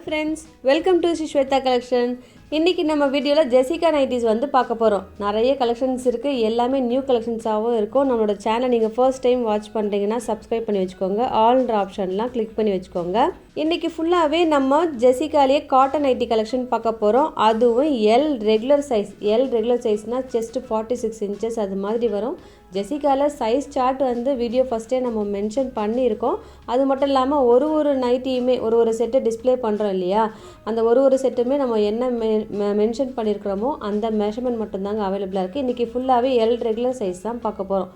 Friends, welcome to Shweta collection. இன்றைக்கி நம்ம வீடியோவில் ஜெசிகா நைட்டிஸ் வந்து பார்க்க போகிறோம். நிறைய கலெக்ஷன்ஸ் இருக்குது, எல்லாமே நியூ கலெக்ஷன்ஸாகவும் இருக்கும். நம்மளோட சேனல் நீங்கள் ஃபர்ஸ்ட் டைம் வாட்ச் பண்ணுறீங்கன்னா சப்ஸ்கிரைப் பண்ணி வச்சுக்கோங்க. ஆல்ன்ற ஆப்ஷன்லாம் கிளிக் பண்ணி வச்சுக்கோங்க. இன்றைக்கி ஃபுல்லாகவே நம்ம ஜெசிகாலேயே காட்டன் நைட்டி கலெக்ஷன் பார்க்க போகிறோம். அதுவும் எல் ரெகுலர் சைஸ்னால் செஸ்ட் 46 inches அது மாதிரி வரும். ஜெசிகாவில் சைஸ் சார்ட் வந்து வீடியோ ஃபஸ்ட்டே நம்ம மென்ஷன் பண்ணியிருக்கோம். அது மட்டும் இல்லாமல் ஒரு நைட்டியுமே ஒரு செட்டு டிஸ்பிளே பண்ணுறோம் இல்லையா, அந்த ஒரு செட்டுமே நம்ம என்ன மென்ஷன் பண்ணியிருக்கிறோமோ அந்த மெஷர்மெண்ட் மட்டும்தாங்க அவைலபிளாக இருக்குது. இன்றைக்கி ஃபுல்லாகவே எல் ரெகுலர் சைஸ் தான் பார்க்க போகிறோம்.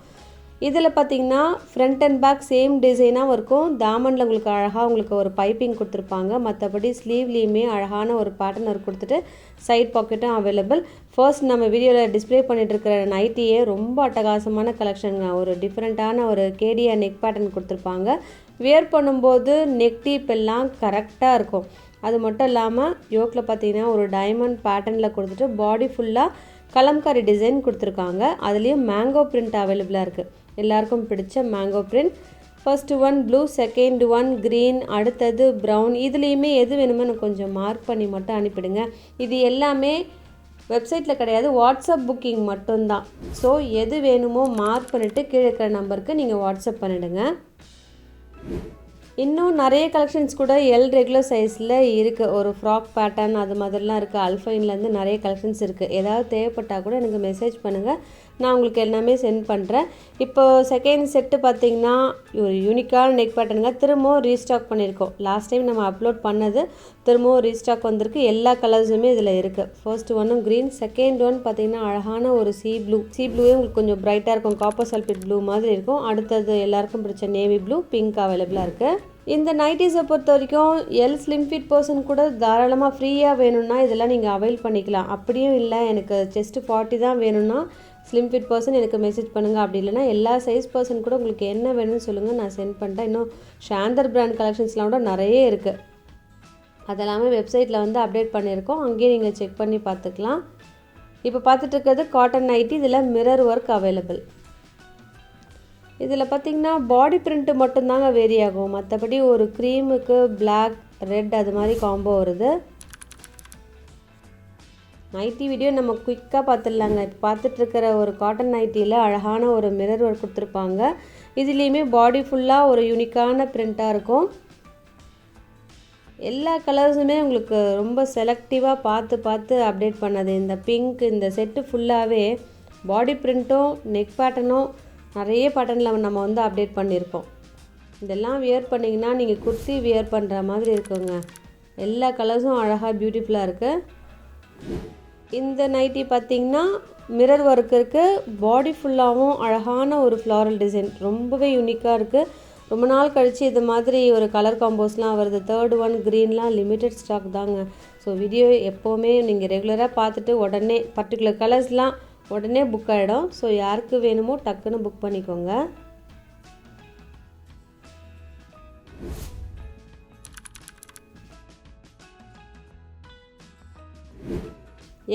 இதில் பார்த்திங்கன்னா ஃப்ரண்ட் அண்ட் பேக் சேம் டிசைனாகவும் இருக்கும். தாமனில் உங்களுக்கு ஒரு பைப்பிங் கொடுத்துருப்பாங்க. மற்றபடி ஸ்லீவ்லேயுமே அழகான ஒரு பேட்டர்ன் ஒரு கொடுத்துட்டு சைட் பாக்கெட்டும் அவைலபிள். ஃபர்ஸ்ட் நம்ம வீடியோவில் டிஸ்பிளே பண்ணிட்டு இருக்கிற நைட்டியே ரொம்ப அட்டகாசமான கலெக்ஷனுங்க. ஒரு டிஃப்ரெண்ட்டான ஒரு கேடியா நெக் பேட்டர்ன் கொடுத்துருப்பாங்க. வியர் பண்ணும்போது நெக் டீப் எல்லாம் கரெக்டாக இருக்கும். அது மட்டும் இல்லாமல் யோக்கில் பார்த்திங்கன்னா ஒரு டைமண்ட் பேட்டர்னில் கொடுத்துட்டு பாடி ஃபுல்லாக கலம்காரி டிசைன் கொடுத்துருக்காங்க. அதுலேயும் மேங்கோ பிரிண்ட் அவைலபிளாக இருக்குது. எல்லாருக்கும் பிடிச்ச mango print. First one blue, second one green, அடுத்தது ப்ரௌன். இதுலேயுமே எது வேணுமோ எனக்கு கொஞ்சம் மார்க் பண்ணி மட்டும் அனுப்பிடுங்க. இது எல்லாமே வெப்சைட்டில் கிடையாது, வாட்ஸ்அப் புக்கிங் மட்டும்தான். ஸோ எது வேணுமோ மார்க் பண்ணிவிட்டு கீழே இருக்கிற நம்பருக்கு நீங்கள் வாட்ஸ்அப் பண்ணிவிடுங்க. இன்னும் நிறைய கலெக்ஷன்ஸ் கூட எல் ரெகுலர் சைஸில் இருக்குது. ஒரு ஃப்ராக் பேட்டர்ன் அது மாதிரிலாம் இருக்குது. அல்ஃபைன்லேருந்து நிறைய கலெக்ஷன்ஸ் இருக்குது. ஏதாவது தேவைப்பட்டால் கூட எனக்கு மெசேஜ் பண்ணுங்கள், நான் உங்களுக்கு எல்லாமே சென்ட் பண்ணுறேன். இப்போ செகண்ட் செட்டு பார்த்திங்கன்னா ஒரு யூனிக்கான நெக் பேட்டர்னுங்க. திரும்பவும் ரீஸ்டாக் பண்ணியிருக்கோம். லாஸ்ட் டைம் நம்ம அப்லோட் பண்ணது திரும்பவும் ரீஸ்டாக் வந்திருக்கு. எல்லா கலர்ஸுமே இதில் இருக்குது. ஃபர்ஸ்ட் ஒன்னும் க்ரீன், செகண்ட் ஒன் பார்த்திங்கன்னா அழகான ஒரு சீ ப்ளூவே உங்களுக்கு கொஞ்சம் ப்ரைட்டாக இருக்கும். காப்பர் சல்ஃபேட் ப்ளூ மாதிரி இருக்கும். அடுத்தது எல்லாருக்கும் பிடிச்ச நேவி ப்ளூ, பிங்க் அவைலபிளாக இருக்குது. இந்த நைட்டிஸை பொறுத்த வரைக்கும் எல் ஸ்லிம் ஃபிட் பர்சன் கூட தாராளமாக ஃப்ரீயாக வேணும்னா இதெல்லாம் நீங்கள் அவைல் பண்ணிக்கலாம். அப்படியும் இல்லை எனக்கு செஸ்ட் 40 தான் வேணும்னா ஸ்லிம் ஃபிட் பர்சன் எனக்கு மெசேஜ் பண்ணுங்கள். அப்படி இல்லைனா எல்லா சைஸ் பர்சன் கூட உங்களுக்கு என்ன வேணும்னு சொல்லுங்கள், நான் சென்ட் பண்ணுறேன். இன்னும் ஷாந்தர் பிராண்ட் கலெக்ஷன்ஸ்லாம் கூட நிறைய இருக்குது. அதெல்லாமே வெப்சைட்டில் வந்து அப்டேட் பண்ணியிருக்கோம். அங்கேயே நீங்கள் செக் பண்ணி பார்த்துக்கலாம். இப்போ பார்த்துட்டு இருக்கிறது காட்டன் நைட்டி. இதில் மிரர் ஒர்க் அவைலபிள். இதில் பார்த்திங்கன்னா பாடி பிரிண்ட்டு மட்டும்தாங்க வேரி ஆகும். மற்றபடி ஒரு க்ரீமுக்கு பிளாக், ரெட் அது மாதிரி காம்போ வருது. நைட்டி வீடியோ நம்ம குயிக்காக பார்த்துடலாங்க. இப்போ பார்த்துட்ருக்கிற ஒரு காட்டன் நைட்டியில் அழகான ஒரு மிரர் ஒர்க் கொடுத்துருப்பாங்க. இதுலேயுமே பாடி ஃபுல்லாக ஒரு யூனிக்கான பிரிண்ட்டாக இருக்கும். எல்லா கலர்ஸுமே உங்களுக்கு ரொம்ப செலக்டிவாக பார்த்து அப்டேட் பண்ணது. இந்த பிங்க், இந்த செட்டு ஃபுல்லாகவே பாடி பிரிண்ட்டும் நெக் பேட்டர்னும் நிறைய பேட்டர்னில் நம்ம வந்து அப்டேட் பண்ணியிருக்கோம். இதெல்லாம் வியர் பண்ணிங்கன்னா நீங்கள் குர்த்தி வியர் பண்ணுற மாதிரி இருக்குங்க. எல்லா கலர்ஸும் அழகாக பியூட்டிஃபுல்லாக இருக்குது. இந்த நைட்டி பார்த்திங்கன்னா மிரர் ஒர்க் இருக்குது. பாடி ஃபுல்லாகவும் அழகான ஒரு ஃப்ளாரல் டிசைன் ரொம்பவே யூனிக்காக இருக்குது. ரொம்ப நாள் கழித்து இது மாதிரி ஒரு கலர் காம்போஸ்லாம் வருது. தேர்ட் ஒன் க்ரீன்லாம் லிமிட்டட் ஸ்டாக் தாங்க. ஸோ வீடியோ எப்போவுமே நீங்கள் ரெகுலராக பார்த்துட்டு உடனே பர்டிகுலர் கலர்ஸ்லாம் உடனே புக் ஆகிடும். ஸோ யாருக்கு வேணுமோ டக்குன்னு புக் பண்ணிக்கோங்க.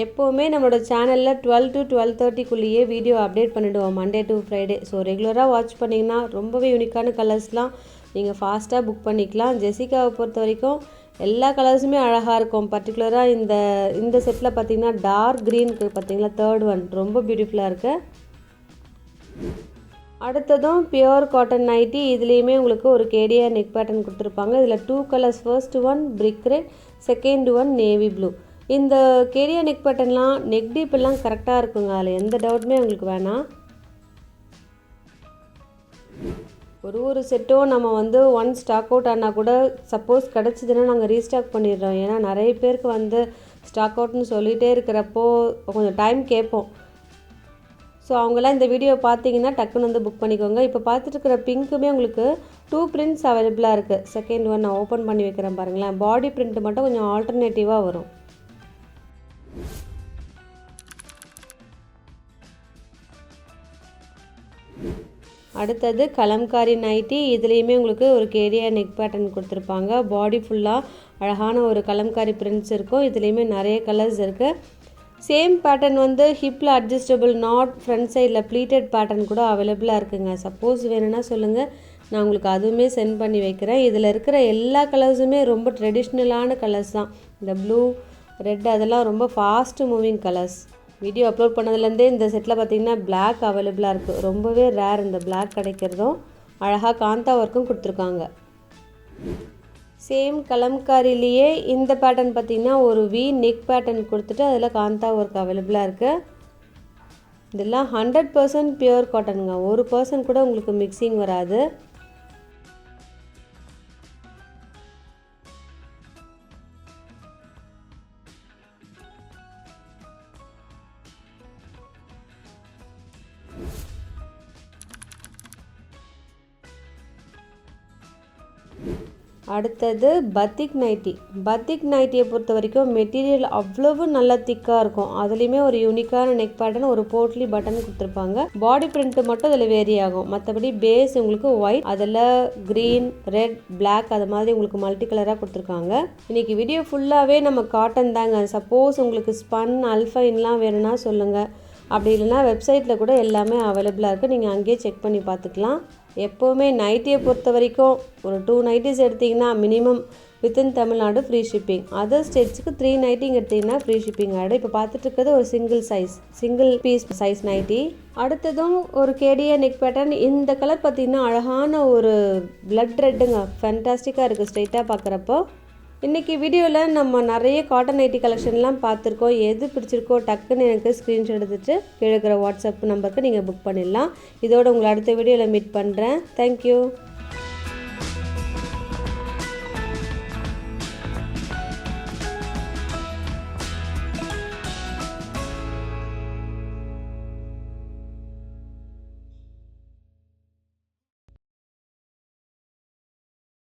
எப்போவுமே நம்மளோட சேனலில் 12 to 12:30 வீடியோ அப்டேட் பண்ணிவிடுவோம், மண்டே டு ஃப்ரைடே. ஸோ ரெகுலராக வாட்ச் பண்ணிங்கன்னா ரொம்பவே யூனிக்கான கலர்ஸ்லாம் நீங்கள் ஃபாஸ்ட்டாக புக் பண்ணிக்கலாம். ஜெசிகாவை பொறுத்த வரைக்கும் எல்லா கலர்ஸுமே அழகாக இருக்கும். பர்டிகுலராக இந்த செட்டில் பார்த்திங்கன்னா டார்க் க்ரீனுக்கு பார்த்திங்களா தேர்ட் ஒன் ரொம்ப பியூட்டிஃபுல்லாக இருக்குது. அடுத்ததும் பியோர் காட்டன் நைட்டி. இதுலேயுமே உங்களுக்கு ஒரு கேடியா நெக் பேட்டர்ன் கொடுத்துருப்பாங்க. இதில் 2 colours. First one brick red, second one navy blue. இந்த கேடியா நெக் பேட்டர்ன்லாம் நெக் டீப் எல்லாம் கரெக்டாக இருக்குங்க. அதில் எந்த டவுட்டுமே உங்களுக்கு வேணாம். ஒரு செட்டும் நம்ம வந்து ஒன் ஸ்டாக் அவுட் ஆனால் கூட சப்போஸ் கிடச்சிதுன்னா நாங்கள் ரீஸ்டாக் பண்ணிடுறோம். ஏன்னா நிறைய பேருக்கு வந்து ஸ்டாக் அவுட்னு சொல்லிகிட்டே இருக்கிறப்போ கொஞ்சம் டைம் கேட்போம். ஸோ அவங்களாம் இந்த வீடியோ பார்த்தீங்கன்னா டக்குன்னு வந்து புக் பண்ணிக்கோங்க. இப்போ பார்த்துட்டு இருக்கிற பிங்க்குமே உங்களுக்கு 2 பிரிண்ட்ஸ் அவைலபிளாக இருக்குது. செகண்ட் ஒன் நான் ஓப்பன் பண்ணி வைக்கிறேன் பாருங்களேன். பாடி பிரிண்ட் மட்டும் கொஞ்சம் ஆல்டர்னேட்டிவாக வரும். அடுத்தது கலம்காரி நைட்டி. இதுலேயுமே உங்களுக்கு ஒரு கேடியா நெக் பேட்டர்ன் கொடுத்துருப்பாங்க. பாடி ஃபுல்லாக அழகான ஒரு கலம்காரி பிரிண்ட்ஸ் இருக்கும். இதுலேயுமே நிறைய கலர்ஸ் இருக்குது. சேம் பேட்டர்ன் வந்து ஹிப்பில் அட்ஜஸ்டபிள் நாட், ஃப்ரண்ட் சைடில் ப்ளீட்டட் பேட்டர்ன் கூட அவைலபிளாக இருக்குங்க. சப்போஸ் வேணும்னா சொல்லுங்கள், நான் உங்களுக்கு அதுவுமே சென்ட் பண்ணி வைக்கிறேன். இதில் இருக்கிற எல்லா கலர்ஸுமே ரொம்ப ட்ரெடிஷ்னலான கலர்ஸ் தான். இந்த ப்ளூ, ரெட் அதெல்லாம் ரொம்ப fast moving colours. Video upload பண்ணதுலேருந்தே இந்த செட்டில் பார்த்திங்கன்னா பிளாக் அவைலபிளாக இருக்குது. ரொம்பவே ரேர் இந்த பிளாக் கிடைக்கிறதும். அழகாக காந்தா ஒர்க்கும் கொடுத்துருக்காங்க. சேம் கலம்காரிலேயே இந்த பேட்டர்ன் பார்த்திங்கன்னா ஒரு வி நெக் பேட்டர்ன் கொடுத்துட்டு அதில் காந்தா ஒர்க் அவைலபிளாக இருக்குது. இதெல்லாம் 100% பியூர் காட்டனுங்க. 1% கூட உங்களுக்கு மிக்சிங் வராது. அடுத்தது பத்திக் நைட்டி. பத்திக் நைட்டியை பொறுத்த வரைக்கும் மெட்டீரியல் அவ்வளவு நல்லா திக்காக இருக்கும். அதுலேயுமே ஒரு யூனிக்கான நெக் பேட்டர்ன், ஒரு போட்லி பட்டன் கொடுத்துருப்பாங்க. பாடி பிரிண்ட்டு மட்டும் அதில் வேரி ஆகும். மற்றபடி பேஸ் உங்களுக்கு ஒயிட், அதில் க்ரீன், ரெட், பிளாக் அது மாதிரி உங்களுக்கு மல்டி கலராக கொடுத்துருக்காங்க. இன்றைக்கி வீடியோ ஃபுல்லாகவே நம்ம காட்டன் தாங்க. சப்போஸ் உங்களுக்கு ஸ்பன், அல்ஃபைன்லாம் வேணும்னா சொல்லுங்கள். அப்படி இல்லைனா வெப்சைட்டில் கூட எல்லாமே அவைலபிளாக இருக்குது. நீங்கள் அங்கேயே செக் பண்ணி பார்த்துக்கலாம். எப்போவுமே நைட்டியை பொறுத்த வரைக்கும் ஒரு 2 நைட்டிஸ் எடுத்திங்கன்னா minimum within Tamil Nadu free shipping. Other ஸ்டேட்ஸுக்கு 3 நைட்டிங் எடுத்திங்கன்னா ஃப்ரீ ஷிப்பிங் ஆகிடும். இப்போ பார்த்துட்டு இருக்கிறது ஒரு சிங்கிள் பீஸ் சைஸ் நைட்டி. அடுத்ததும் ஒரு கேடிஏ நெக் பேட்டர்ன். இந்த கலர் பார்த்திங்கன்னா அழகான ஒரு பிளட் ரெட்டுங்க. ஃபேண்டாஸ்டிக்காக இருக்குது ஸ்ட்ரைட்டாக பார்க்குறப்போ. இன்றைக்கி வீடியோவில் நம்ம நிறைய காட்டன் நைட்டி கலெக்ஷன்லாம் பார்த்துருக்கோம். எது பிடிச்சிருக்கோ டக்குன்னு எனக்கு ஸ்க்ரீன்ஷாட் எடுத்துகிட்டு கீழே இருக்கிற வாட்ஸ்அப் நம்பருக்கு நீங்கள் புக் பண்ணிடலாம். இதோட உங்களை அடுத்த வீடியோவில் மீட் பண்ணுறேன். தேங்க்யூ.